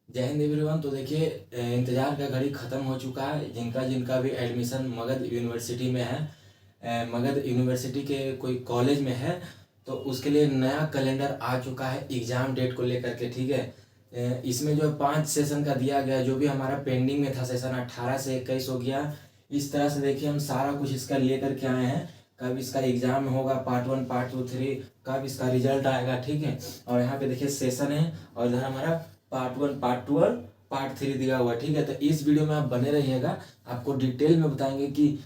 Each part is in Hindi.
जय हिंद एवरीवन। तो देखिए, इंतज़ार का घड़ी ख़त्म हो चुका है। जिनका जिनका भी एडमिशन मगध यूनिवर्सिटी में है, मगध यूनिवर्सिटी के कोई कॉलेज में है, तो उसके लिए नया कैलेंडर आ चुका है एग्ज़ाम डेट को लेकर के। ठीक है, इसमें जो 5 सेशन का दिया गया, जो भी हमारा पेंडिंग में था सेशन 18 से 21 हो गया। इस तरह से देखिए हम सारा कुछ इसका ले करके आए हैं। कब इसका एग्ज़ाम होगा, पार्ट 1 पार्ट 2 3, कब इसका रिजल्ट आएगा। ठीक है, और यहाँ पे देखिए सेशन है, और इधर हमारा पार्ट 1 पार्ट 2 और पार्ट 3 दिया हुआ है। ठीक है, तो इस वीडियो में आप बने रहिएगा। आपको डिटेल में बताएंगे कि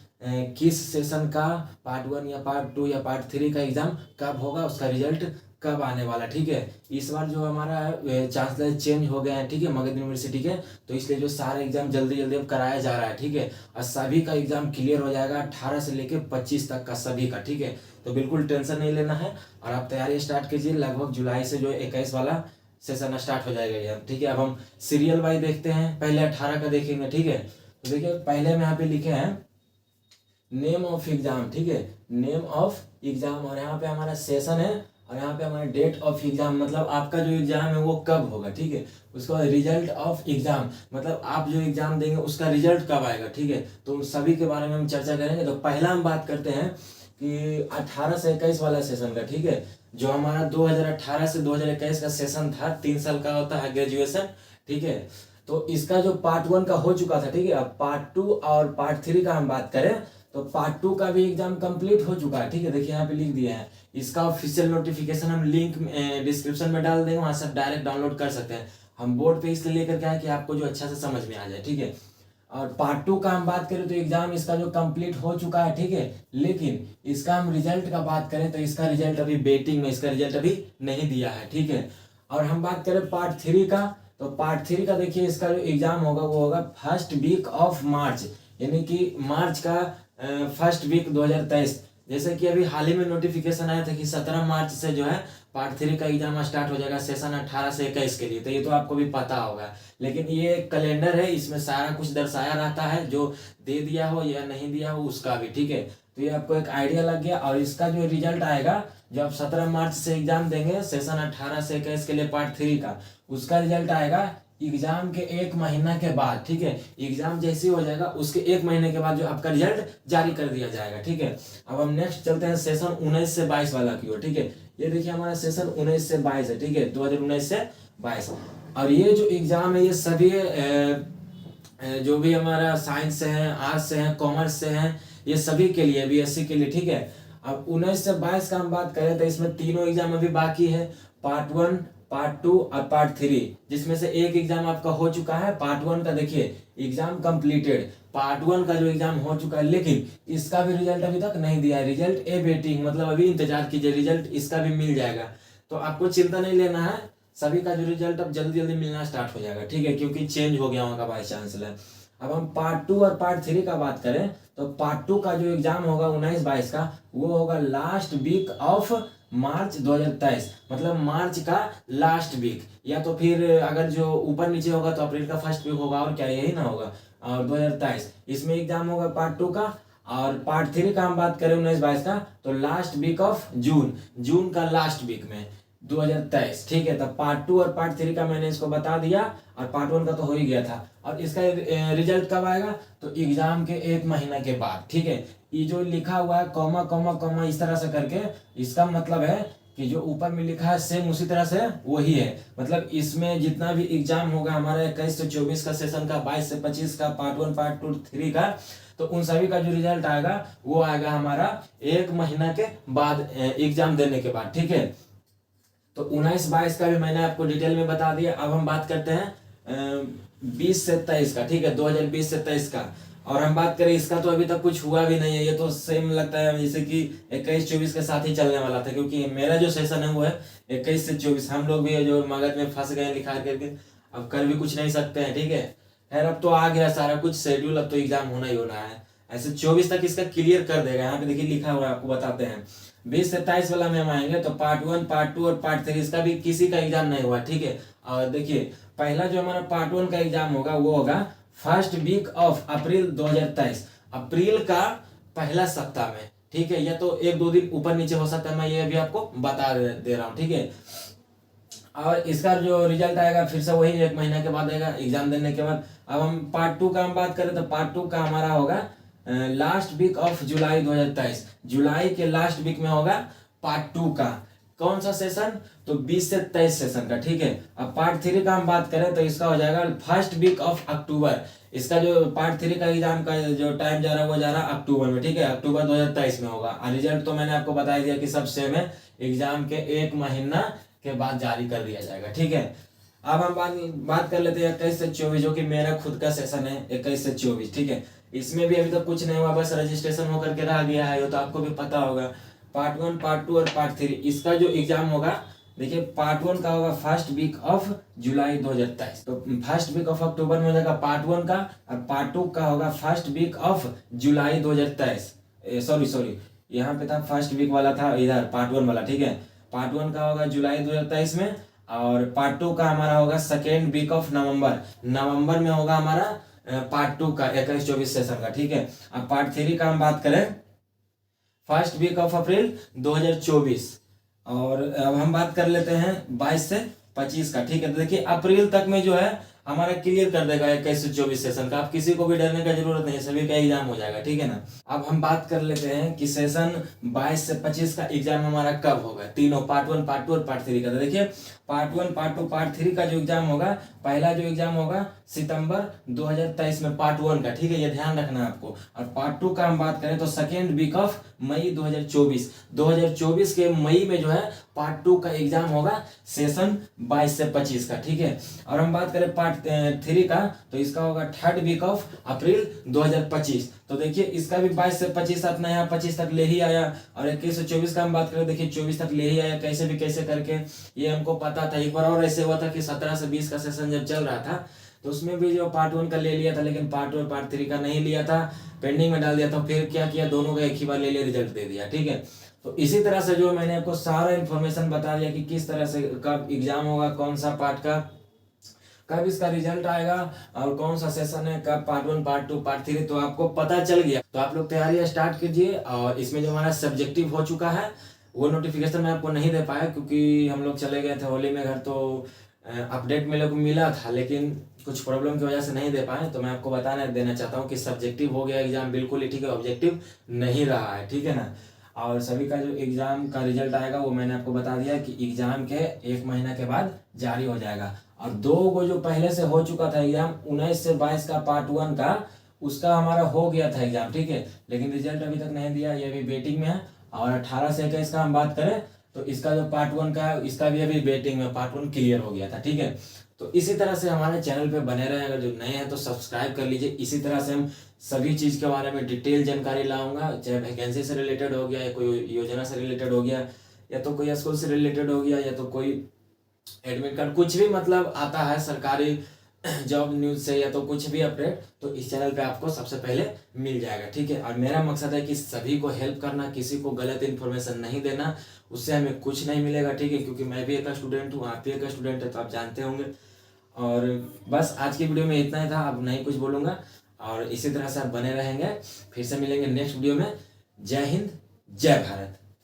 किस सेशन का पार्ट 1 या पार्ट 2 या पार्ट 3 का एग्ज़ाम कब होगा, उसका रिजल्ट कब आने वाला। ठीक है, इस बार जो हमारा चांसलर चेंज हो गए हैं, ठीक है, मगध यूनिवर्सिटी के, तो इसलिए जो सारे एग्जाम जल्दी जल्दी अब कराया जा रहा है। ठीक है, और सभी का एग्जाम क्लियर हो जाएगा 18 से लेके 25 तक का सभी का। ठीक है, तो बिल्कुल टेंशन नहीं लेना है, और आप तैयारी स्टार्ट कीजिए। लगभग जुलाई से जो 21 वाला सेशन स्टार्ट हो जाएगा एग्जाम। ठीक है, अब हम सीरियल वाइज देखते हैं। पहले 18 का देखेंगे। ठीक है, तो देखिए पहले में यहाँ पे लिखे हैं नेम ऑफ एग्जाम। ठीक है, नेम ऑफ एग्जाम, और यहाँ पे हमारा सेशन है, और यहाँ पे हमारा डेट ऑफ एग्जाम, मतलब आपका जो एग्जाम है वो कब होगा। ठीक है, उसके बाद रिजल्ट ऑफ एग्जाम, मतलब आप जो एग्जाम देंगे उसका रिजल्ट कब आएगा। ठीक है, तो उन सभी के बारे में हम चर्चा करेंगे। तो पहला हम बात करते हैं कि 18 से 21 वाला सेशन का। ठीक है, जो हमारा 2018 से 2021 का सेशन था, 3 साल का होता है ग्रेजुएशन। ठीक है, तो इसका जो पार्ट 1 का हो चुका था। ठीक है, अब पार्ट 2 और पार्ट 3 का हम बात करें, तो पार्ट 2 का भी एग्जाम कंप्लीट हो चुका है। ठीक है, देखिए यहाँ पे लिख दिए हैं। इसका ऑफिशियल नोटिफिकेशन हम लिंक डिस्क्रिप्शन में डाल देंगे, वहाँ से डायरेक्ट डाउनलोड कर सकते हैं। हम बोर्ड पे इसलिए लेकर के आए कि आपको जो अच्छा से समझ में आ जाए। ठीक है, और पार्ट 2 का हम बात करें तो एग्जाम इसका जो कंप्लीट हो चुका है। ठीक है, लेकिन इसका हम रिजल्ट का बात करें तो इसका रिजल्ट अभी वेटिंग में, इसका रिजल्ट अभी नहीं दिया है। ठीक है, और हम बात करें पार्ट 3 का, तो पार्ट 3 का देखिए इसका जो एग्जाम होगा वो होगा फर्स्ट वीक ऑफ मार्च, यानी कि मार्च का फर्स्ट वीक 2023। जैसे कि अभी हाल ही में नोटिफिकेशन आया था कि 17 मार्च से जो है पार्ट 3 का एग्जाम स्टार्ट हो जाएगा, सेशन 18 से 21 के लिए। तो ये तो आपको भी पता होगा, लेकिन ये कैलेंडर है, इसमें सारा कुछ दर्शाया रहता है, जो दे दिया हो या नहीं दिया हो उसका भी। ठीक है, तो ये आपको एक आइडिया लग गया। और इसका जो रिजल्ट आएगा, जो आप 17 मार्च से एग्जाम देंगे सेशन 18 से 21 के लिए पार्ट 3 का, उसका रिजल्ट आएगा एग्जाम के 1 महीना के बाद। ठीक है, एग्जाम जैसे हो जाएगा उसके 1 महीने के बाद जो आपका रिजल्ट जारी कर दिया जाएगा। ठीक है, अब हम नेक्स्ट चलते हैं सेशन 19 से 22 वाला की ओर। ठीक है, ये देखिए हमारा सेशन 19 से 22 है। ठीक है, 2019 से 22, और ये जो एग्जाम है ये सभी जो भी हमारा साइंस से है, आर्ट्स से है, कॉमर्स से है, ये सभी के लिए, बीएससी के लिए। ठीक है, अब 19 से 22 का हम बात करें तो इसमें तीनों एग्जाम अभी बाकी है, पार्ट 1 पार्ट 2 और पार्ट 3, जिसमें से एक एग्जाम आपका हो चुका है। पार्ट 1 का देखिए एग्जाम कंप्लीटेड, पार्ट 1 का जो एग्जाम हो चुका है, लेकिन इसका भी रिजल्ट अभी तक नहीं दिया है। रिजल्ट ए वेटिंग, मतलब अभी इंतजार कीजिए, रिजल्ट इसका भी मिल जाएगा। तो आपको चिंता नहीं लेना है, सभी का जो रिजल्ट अब जल्दी जल्दी मिलना स्टार्ट हो जाएगा। ठीक है, क्योंकि चेंज हो गया वहाँ का वाइस चांसलर। अब हम पार्ट 2 और पार्ट 3 का बात करें, तो पार्ट 2 का जो एग्जाम होगा 19-22 का, वो होगा लास्ट वीक ऑफ मार्च 2023, मतलब मार्च का लास्ट वीक, या तो फिर अगर जो ऊपर नीचे होगा तो अप्रैल का फर्स्ट वीक होगा, और क्या यही ना होगा, और 2023 इसमें एग्जाम होगा पार्ट 2 का। और पार्ट 3 का हम बात करें 19-22 का, तो लास्ट वीक ऑफ जून, जून का लास्ट वीक में 2023। ठीक है, तो पार्ट 2 और पार्ट 3 का मैंने इसको बता दिया, और पार्ट 1 का तो हो ही गया था। और इसका रिजल्ट कब आएगा, तो एग्जाम के 1 महीना के बाद। ठीक है, ये जो लिखा हुआ है कॉमा कॉमा कॉमा इस तरह से करके, इसका मतलब है कि जो ऊपर में लिखा है सेम उसी तरह से वही है। मतलब इसमें जितना भी एग्जाम होगा हमारा 21 से 24 का सेशन का, 22 से 25 का, पार्ट 1 पार्ट 2 3 का, तो उन सभी का जो रिजल्ट आएगा वो आएगा हमारा 1 महीना के बाद, एग्जाम देने के बाद। ठीक है, तो 19-22 का भी मैंने आपको डिटेल में बता दिया। अब हम बात करते हैं 20 से 23 का। ठीक है, 2020 से 23 का, और हम बात करें इसका तो अभी तक कुछ हुआ भी नहीं है। ये तो सेम लगता है जैसे कि 21-24 के साथ ही चलने वाला था, क्योंकि मेरा जो सेशन है वो है 21 से 24। हम लोग भी जो मगध में फंस गए लिखा करके, अब कर भी कुछ नहीं सकते हैं। ठीक है, खैर अब तो आ गया सारा कुछ शेड्यूल, अब तो एग्जाम होना ही होना है। ऐसे 24 तक इसका क्लियर कर देगा। यहाँ पे देखिए लिखा हुआ है, आपको बताते हैं। 20 से 23 वाला में हम आएंगे, तो पार्ट 1 पार्ट 2 और पार्ट 3 इसका भी किसी का एग्जाम नहीं हुआ। ठीक है, और देखिए पहला जो हमारा पार्ट 1 का एग्जाम होगा वो होगा फर्स्ट वीक ऑफ अप्रैल 2023, अप्रैल का पहला सप्ताह में। ठीक है, या तो 1-2 दिन ऊपर नीचे हो सकता है, मैं ये भी आपको बता दे रहा हूँ। ठीक है, और इसका जो रिजल्ट आएगा फिर से वही 1 महीना के बाद आएगा एग्जाम देने के बाद। अब हम पार्ट 2 का हम बात करें तो पार्ट 2 का हमारा होगा लास्ट वीक ऑफ जुलाई 2023, जुलाई के लास्ट वीक में होगा पार्ट 2 का। कौन सा सेशन? तो 20 से 23 सेशन का, ठीक है। अब पार्ट 3 का हम बात करें तो इसका हो जाएगा फर्स्ट वीक ऑफ अक्टूबर। इसका जो पार्ट 3 का एग्जाम का जो टाइम जा रहा है वो जा रहा है अक्टूबर में, ठीक है, अक्टूबर 2023 में होगा। और रिजल्ट तो मैंने आपको बता दिया कि सब सेम है, एग्जाम के 1 महीना के बाद जारी कर दिया जाएगा, ठीक है। अब हम बात कर लेते हैं 21 से 24, जो कि मेरा खुद का सेशन है 21 से 24, ठीक है। इसमें भी अभी तक कुछ नहीं हुआ, बस रजिस्ट्रेशन होकर के रह गया है, ये तो आपको भी पता होगा। पार्ट 1, पार्ट 2 और पार्ट 3 इसका जो एग्जाम होगा, देखिए पार्ट 1 का होगा फर्स्ट वीक ऑफ जुलाई 2023, तो फर्स्ट वीक ऑफ अक्टूबर में हो जाएगा पार्ट 1 का, और पार्ट 2 का होगा first week of July 2023। Sorry यहाँ पे था फर्स्ट वीक वाला, था इधर पार्ट 1 वाला, ठीक है। पार्ट 1 का होगा जुलाई 2023 में, और पार्ट 2 का हमारा होगा सेकेंड वीक ऑफ नवंबर में होगा हमारा पार्ट 2 का 21-24 सेशन का, ठीक है। अब पार्ट 3 का हम बात करें फर्स्ट वीक ऑफ अप्रैल 2024, और अब हम बात कर लेते हैं 22 से 25 का, ठीक है। तो देखिए अप्रैल तक में जो है हमारा क्लियर कर देगा 21 से 24 सेशन का, आप किसी को भी डरने का जरूरत नहीं है, सभी का एग्जाम हो जाएगा, ठीक है ना। अब हम बात कर लेते हैं कि सेशन 22 से 25 का एग्जाम हमारा कब होगा, तीनों पार्ट 1, पार्ट 2 और पार्ट 3 का। तो देखिए पार्ट 1, पार्ट 2, पार्ट 3 का जो एग्जाम होगा, पहला जो एग्जाम होगा सितंबर 2023 में पार्ट 1 का, ठीक है, ये ध्यान रखना है आपको। और पार्ट 2 का हम बात करें तो सेकेंड वीक ऑफ मई 2024 के मई में जो है पार्ट 2 का एग्जाम होगा सेशन 22 से 25 का, ठीक है। और हम बात करें पार्ट 3 का, तो इसका होगा थर्ड वीक ऑफ अप्रैल 2025। तो देखिए इसका भी 22 से 25 अपना यहाँ 25 तक ले ही आया, और 21 से 24 का हम बात करें, देखिए 24 तक ले ही आया, कैसे भी कैसे करके। ये हमको पता था, एक बार और ऐसे हुआ था कि 17 से 20 का सेशन जब चल रहा था तो उसमें भी जो पार्ट 1 का ले लिया था, लेकिन पार्ट 2 और पार्ट 3 का नहीं लिया था, पेंडिंग में डाल दिया था। फिर क्या किया, दोनों का एक ही बार ले लिया, रिजल्ट दे दिया, ठीक है। तो इसी तरह से जो मैंने आपको सारा इन्फॉर्मेशन बता दिया कि किस तरह से कब एग्जाम होगा, कौन सा पार्ट का, कब इसका रिजल्ट आएगा, और कौन सा सेशन है, कब पार्ट 1, पार्ट 2, पार्ट 3, तो आपको पता चल गया। तो आप लोग तैयारी स्टार्ट कीजिए। और इसमें जो हमारा सब्जेक्टिव हो चुका है वो नोटिफिकेशन मैं आपको नहीं दे पाया, क्योंकि हम लोग चले गए थे होली में घर, तो अपडेट मेरे को मिला था, लेकिन कुछ प्रॉब्लम की वजह से नहीं दे पाए। तो मैं आपको बताना देना चाहता हूँ कि सब्जेक्टिव हो गया एग्जाम बिल्कुल ही, ठीक है, ऑब्जेक्टिव नहीं रहा है, ठीक है ना। और सभी का जो एग्जाम का रिजल्ट आएगा वो मैंने आपको बता दिया कि एग्जाम के 1 महीना के बाद जारी हो जाएगा। और 2 को जो पहले से हो चुका था एग्जाम 19 से 22 का पार्ट 1 का, उसका हमारा हो गया था एग्जाम, ठीक है, लेकिन रिजल्ट अभी तक नहीं दिया, ये भी वेटिंग में है। और 18 से 21 का हम बात करें तो इसका जो पार्ट 1 का है इसका भी अभी वेटिंग में, पार्ट 1 क्लियर हो गया था, ठीक है। तो इसी तरह से हमारे चैनल पे बने रहें, अगर जो नए हैं तो सब्सक्राइब कर लीजिए। इसी तरह से हम सभी चीज़ के बारे में डिटेल जानकारी लाऊंगा, चाहे वैकेंसी से रिलेटेड हो गया, या कोई योजना से रिलेटेड हो गया, या तो कोई स्कूल से रिलेटेड हो गया, या तो कोई एडमिट कार्ड, कुछ भी मतलब आता है सरकारी जॉब न्यूज़ से, या तो कुछ भी अपडेट, तो इस चैनल पे आपको सबसे पहले मिल जाएगा, ठीक है। और मेरा मकसद है कि सभी को हेल्प करना, किसी को गलत इन्फॉर्मेशन नहीं देना, उससे हमें कुछ नहीं मिलेगा, ठीक है, क्योंकि मैं भी एक स्टूडेंट हूँ, आप भी एक स्टूडेंट है, तो आप जानते होंगे। और बस आज की वीडियो में इतना ही था, अब नहीं कुछ बोलूँगा। और इसी तरह से आप बने रहेंगे, फिर से मिलेंगे नेक्स्ट वीडियो में। जय हिंद, जय भारत।